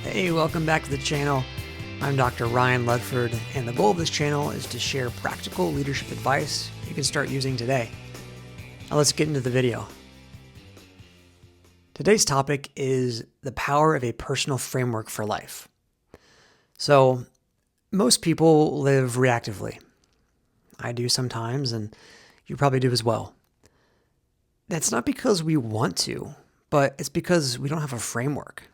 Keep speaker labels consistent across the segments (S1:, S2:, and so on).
S1: Hey, welcome back to the channel. I'm Dr. Ryan Ledford, and the goal of this channel is to share practical leadership advice you can start using today. Now let's get into the video. Today's topic is the power of a personal framework for life. So, most people live reactively. I do sometimes, and you probably do as well. That's not because we want to, but it's because we don't have a framework.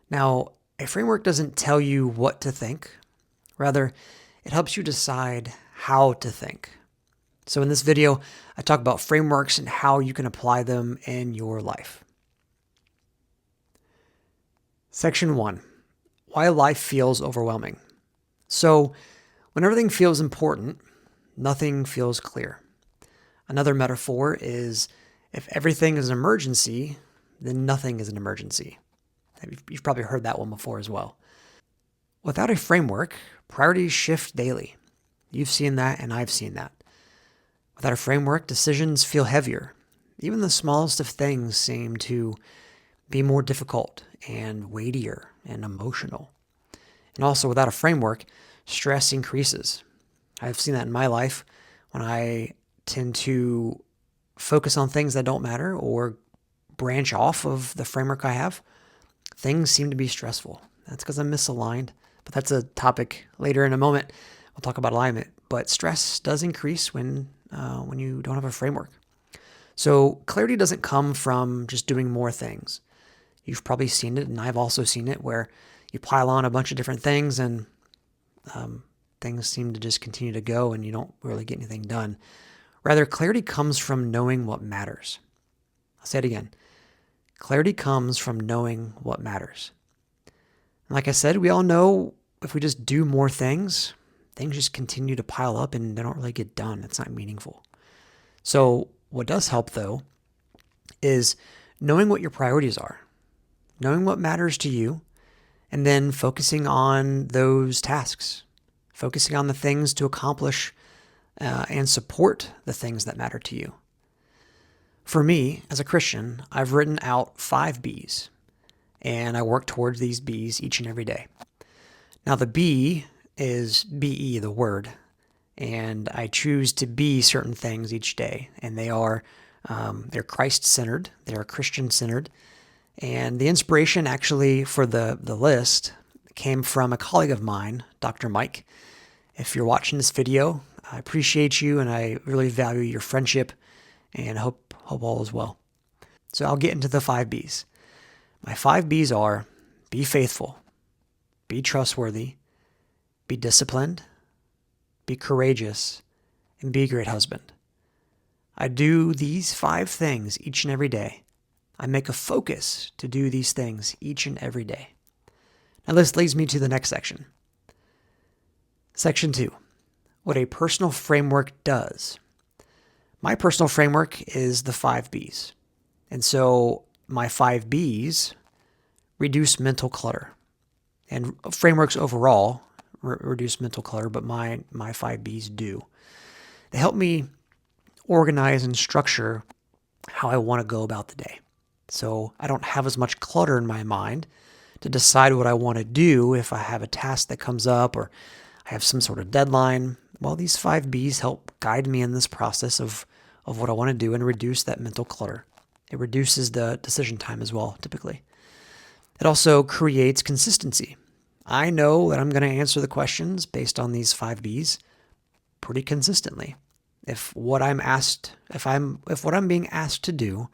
S1: Now, a framework doesn't tell you what to think. Rather, it helps you decide how to think. So in this video, I talk about frameworks and how you can apply them in your life. Section 1, why life feels overwhelming. So when everything feels important, nothing feels clear. Another metaphor is if everything is an emergency, then nothing is an emergency. You've probably heard that one before as well. Without a framework, priorities shift daily. You've seen that and I've seen that. Without a framework, decisions feel heavier. Even the smallest of things seem to be more difficult and weightier and emotional. And also without a framework, stress increases. I've seen that in my life when I tend to focus on things that don't matter or branch off of the framework I have. Things seem to be stressful. That's because I'm misaligned, but that's a topic later in a moment. We'll talk about alignment, but stress does increase when you don't have a framework. So clarity doesn't come from just doing more things. You've probably seen it, and I've also seen it, where you pile on a bunch of different things and things seem to just continue to go and you don't really get anything done. Rather, clarity comes from knowing what matters. I'll say it again. Clarity comes from knowing what matters. Like I said, we all know if we just do more things, things just continue to pile up and they don't really get done. It's not meaningful. So what does help, though, is knowing what your priorities are, knowing what matters to you, and then focusing on those tasks, focusing on the things to accomplish and support the things that matter to you. For me, as a Christian, I've written out 5 B's, and I work towards these B's each and every day. Now, the B is B-E, the word, and I choose to be certain things each day, and they're Christ-centered, they're Christian-centered, and the inspiration actually for the list came from a colleague of mine, Dr. Mike. If you're watching this video, I appreciate you, and I really value your friendship, and hope all is well. So I'll get into the 5 B's. My 5 B's are be faithful, be trustworthy, be disciplined, be courageous, and be a great husband. I do these 5 things each and every day. I make a focus to do these things each and every day. Now this leads me to the next section. Section 2, what a personal framework does. My personal framework is the 5 B's. And so my 5 B's reduce mental clutter. And frameworks overall reduce mental clutter, but my 5 B's do. They help me organize and structure how I want to go about the day. So I don't have as much clutter in my mind to decide what I want to do if I have a task that comes up or I have some sort of deadline. Well, these 5 B's help guide me in this process of what I want to do and reduce that mental clutter. It reduces the decision time as well, typically. It also creates consistency. I know that I'm going to answer the questions based on these 5 B's pretty consistently. If what I'm being asked to do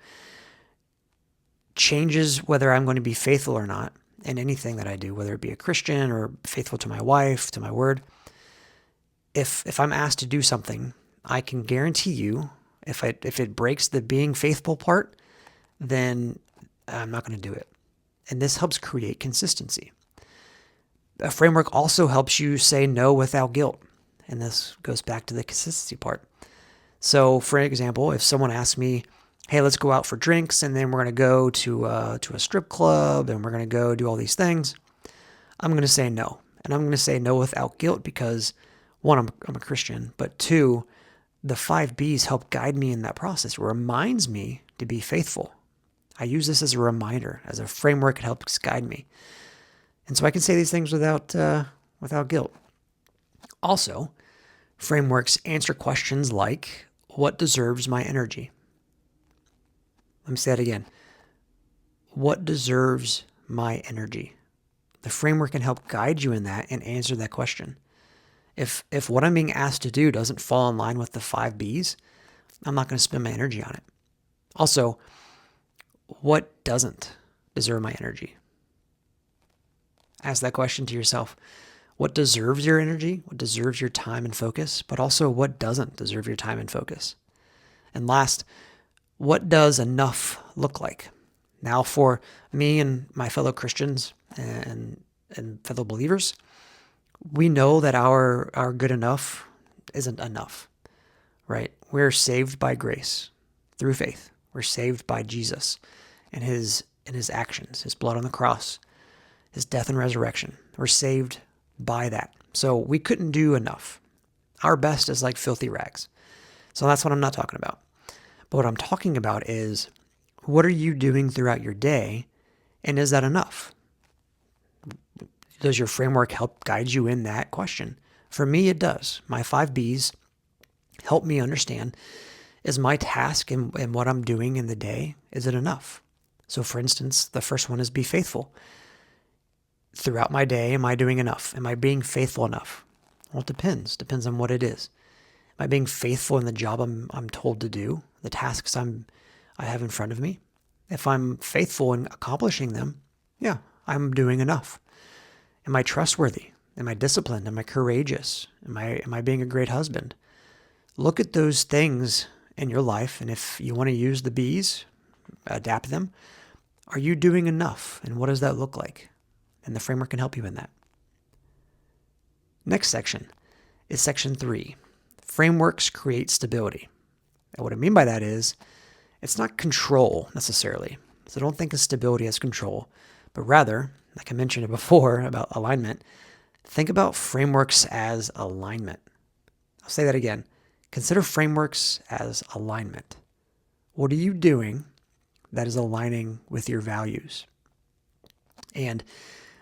S1: changes whether I'm going to be faithful or not in anything that I do, whether it be a Christian or faithful to my wife, to my word, if I'm asked to do something, I can guarantee you, if it breaks the being faithful part, then I'm not going to do it. And this helps create consistency. A framework also helps you say no without guilt. And this goes back to the consistency part. So for example, if someone asks me, hey, let's go out for drinks, and then we're going to go to a strip club, and we're going to go do all these things, I'm going to say no. And I'm going to say no without guilt because, one, I'm a Christian, but 2, the 5 B's help guide me in that process. It reminds me to be faithful. I use this as a reminder, as a framework. It helps guide me. And so I can say these things without guilt. Also, frameworks answer questions like, what deserves my energy? Let me say that again. What deserves my energy? The framework can help guide you in that and answer that question. If what I'm being asked to do doesn't fall in line with the 5 B's, I'm not going to spend my energy on it. Also, what doesn't deserve my energy? Ask that question to yourself. What deserves your energy? What deserves your time and focus? But also, what doesn't deserve your time and focus? And last, what does enough look like? Now, for me and my fellow Christians and fellow believers, we know that our good enough isn't enough, right? We're saved by grace through faith. We're saved by Jesus and his actions, his blood on the cross, his death and resurrection. We're saved by that. So we couldn't do enough. Our best is like filthy rags. So that's what I'm not talking about. But what I'm talking about is, what are you doing throughout your day, and is that enough? Does your framework help guide you in that question? For me, it does. My 5 B's help me understand, is my task and what I'm doing in the day, is it enough? So for instance, the first one is be faithful. Throughout my day, am I doing enough? Am I being faithful enough? Well, it depends. Depends on what it is. Am I being faithful in the job I'm told to do, the tasks I have in front of me? If I'm faithful in accomplishing them, yeah, I'm doing enough. Am I trustworthy? Am I disciplined? Am I courageous? Am I being a great husband? Look at those things in your life, and if you want to use the B's, adapt them. Are you doing enough? And what does that look like? And the framework can help you in that. Next section is section 3. Frameworks create stability. And what I mean by that is, it's not control necessarily. So don't think of stability as control, but rather, like I mentioned before about alignment, think about frameworks as alignment. I'll say that again. Consider frameworks as alignment. What are you doing that is aligning with your values? And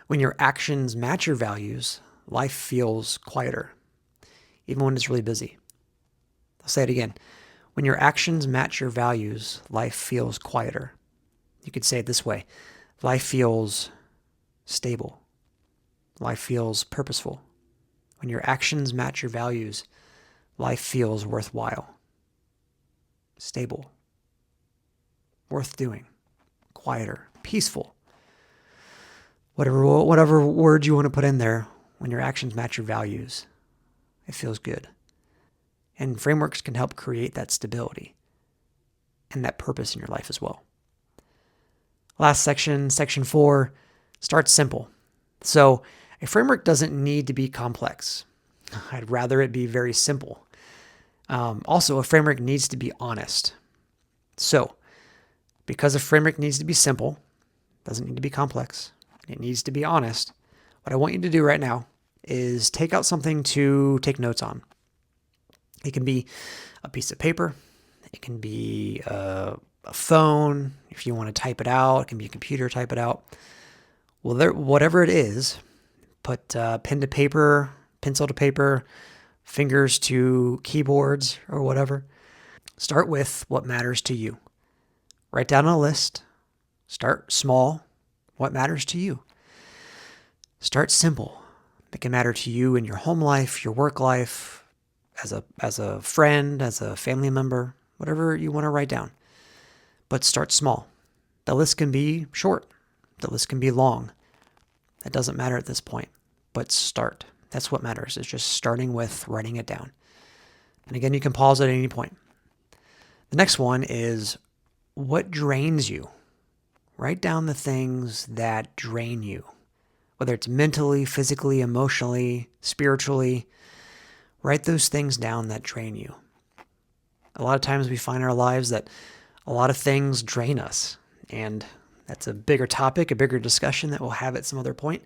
S1: when your actions match your values, life feels quieter, even when it's really busy. I'll say it again. When your actions match your values, life feels quieter. You could say it this way. Life feels stable. Life feels purposeful. When your actions match your values, life feels worthwhile, stable, worth doing, quieter, peaceful. Whatever word you want to put in there, when your actions match your values, it feels good. And frameworks can help create that stability and that purpose in your life as well. Last section, section 4, start simple. So a framework doesn't need to be complex. I'd rather it be very simple. Also, a framework needs to be honest. So, because a framework needs to be simple, doesn't need to be complex, it needs to be honest, what I want you to do right now is take out something to take notes on. It can be a piece of paper. It can be a phone. If you want to type it out, it can be a computer, type it out. Well, whatever it is, put pen to paper, pencil to paper, fingers to keyboards or whatever. Start with what matters to you. Write down a list. Start small. What matters to you? Start simple. It can matter to you in your home life, your work life, as a friend, as a family member, whatever you want to write down. But start small. The list can be short. The list can be long. That doesn't matter at this point. But start. That's what matters, is just starting with writing it down. And again, you can pause at any point. The next one is, what drains you? Write down the things that drain you, whether it's mentally, physically, emotionally, spiritually. Write those things down that drain you. A lot of times we find in our lives that a lot of things drain us, and that's a bigger topic, a bigger discussion that we'll have at some other point.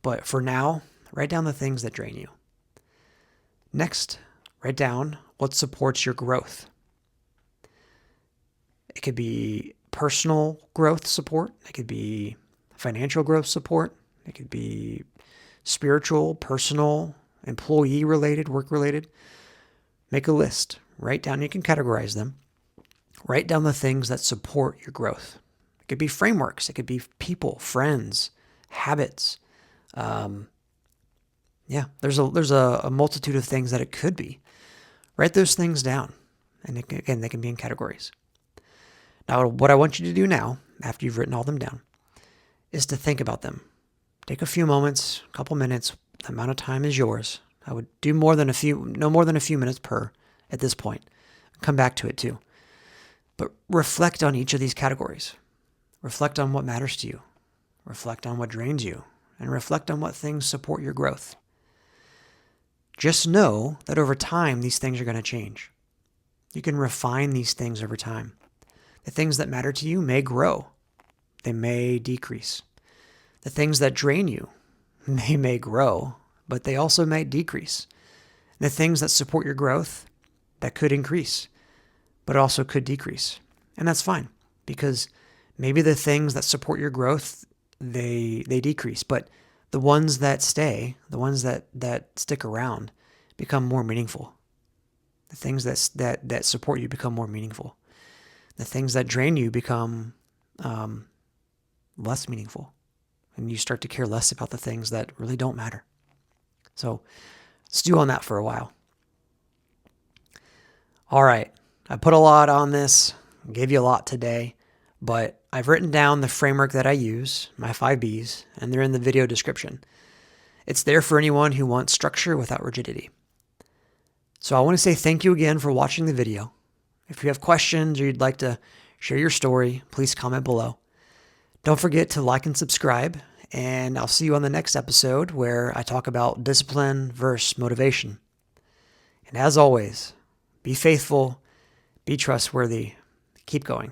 S1: But for now, write down the things that drain you. Next, write down what supports your growth. It could be personal growth support. It could be financial growth support. It could be spiritual, personal, employee related, work related. Make a list. Write down, you can categorize them. Write down the things that support your growth. It could be frameworks. It could be people, friends, habits. There's a multitude of things that it could be. Write those things down. And again, they can be in categories. Now, what I want you to do now, after you've written all them down, is to think about them. Take a few moments, a couple minutes. The amount of time is yours. I would do no more than a few minutes per at this point. Come back to it too. But reflect on each of these categories. Reflect on what matters to you. Reflect on what drains you. And reflect on what things support your growth. Just know that over time, these things are going to change. You can refine these things over time. The things that matter to you may grow. They may decrease. The things that drain you, they may grow, but they also may decrease. The things that support your growth, that could increase, but also could decrease. And that's fine, because maybe the things that support your growth, they decrease, but the ones that stay, the ones that stick around, become more meaningful. The things that support you become more meaningful. The things that drain you become less meaningful. And you start to care less about the things that really don't matter. So stew on that for a while. All right. I put a lot on this, gave you a lot today, but I've written down the framework that I use, my 5 Bs, and they're in the video description. It's there for anyone who wants structure without rigidity. So I want to say thank you again for watching the video. If you have questions or you'd like to share your story, please comment below. Don't forget to like and subscribe, and I'll see you on the next episode where I talk about discipline versus motivation. And as always, be faithful, be trustworthy, keep going.